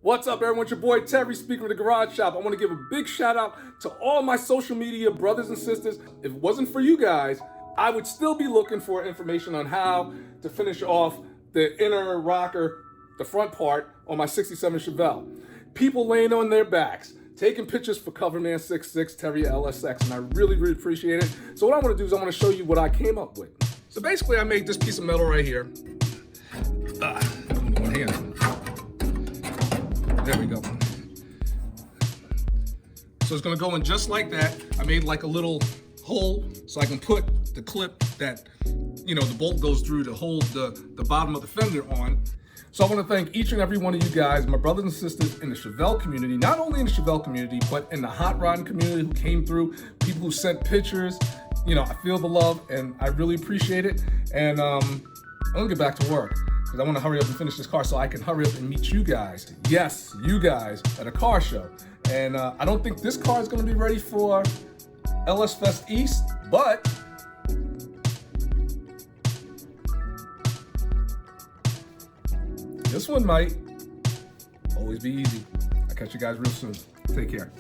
What's up, everyone? It's your boy Terry, speaking of the Garage Shop. I want to give a big shout out to all my social media brothers and sisters. If it wasn't for you guys, I would still be looking for information on how to finish off the inner rocker, the front part on my 67 Chevelle. People laying on their backs, taking pictures for Coverman66, Terry LSX, and I really, really appreciate it. So what I want to do is I want to show you what I came up with. So basically I made this piece of metal right here. One hand. There we go. So it's gonna go in just like that. I made like a little hole so I can put the clip that, you know, the bolt goes through to hold the bottom of the fender on. So I want to thank each and every one of you guys, my brothers and sisters in the Chevelle community, not only in the Chevelle community, but in the hot rodding community who came through, people who sent pictures. You know, I feel the love and I really appreciate it. And I'm gonna get back to work because I want to hurry up and finish this car so I can hurry up and meet you guys. Yes, you guys at a car show. And I don't think this car is gonna be ready for LS Fest East, but this one might always be easy. I'll catch you guys real soon. Take care.